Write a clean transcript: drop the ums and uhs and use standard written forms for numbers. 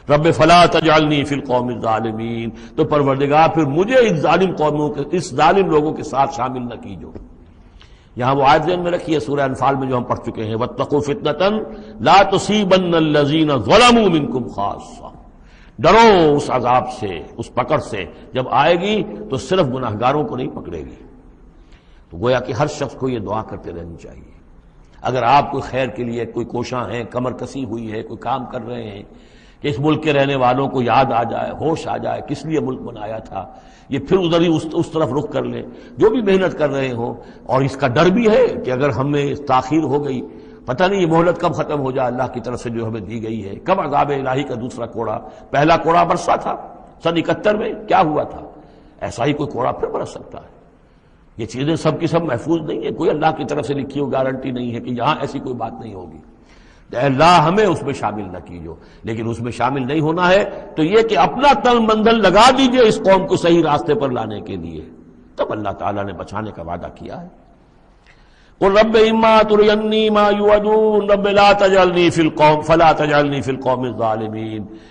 رب فلا تجعلنی فی القوم الظالمین، تو پروردگار پھر مجھے اس ظالم قوموں کے، اس ظالم لوگوں کے ساتھ شامل نہ کیجو۔ یہاں وہ آیت ذہن میں رکھی ہے سورہ انفال میں جو ہم پڑھ چکے ہیں، واتقوا فتنة لا تصیبن الذین ظلموا منکم خاصہ، ڈرو اس عذاب سے، اس پکڑ سے، جب آئے گی تو صرف گناہگاروں کو نہیں پکڑے گی۔ تو گویا کہ ہر شخص کو یہ دعا کرتے رہنی چاہیے۔ اگر آپ کوئی خیر کے لیے کوئی کوشاں ہیں، کمر کسی ہوئی ہے، کوئی کام کر رہے ہیں کہ اس ملک کے رہنے والوں کو یاد آ جائے، ہوش آ جائے کس لیے ملک بنایا تھا، یہ پھر ادھر ہی اس طرف رخ کر لیں، جو بھی محنت کر رہے ہوں، اور اس کا ڈر بھی ہے کہ اگر ہمیں تاخیر ہو گئی، پتہ نہیں یہ مہلت کب ختم ہو جائے اللہ کی طرف سے جو ہمیں دی گئی ہے، کب عذاب الہی کا دوسرا کوڑا، پہلا کوڑا برسا تھا سن 71 میں، کیا ہوا تھا، ایسا ہی کوئی کوڑا پھر برس سکتا ہے۔ یہ چیزیں سب کی سب محفوظ نہیں ہے، کوئی اللہ کی طرف سے لکھی ہوئی گارنٹی نہیں ہے کہ یہاں ایسی کوئی بات نہیں ہوگی۔ اے اللہ ہمیں اس میں شامل نہ کیجو، لیکن اس میں شامل نہیں ہونا ہے تو یہ کہ اپنا تن بندھن لگا دیجئے اس قوم کو صحیح راستے پر لانے کے لیے، تب اللہ تعالیٰ نے بچانے کا وعدہ کیا ہے۔ قل رب اما ترینی ما یوعدون رب لا تجعلنی فی القوم فلا تجعلنی فی القوم الظالمین۔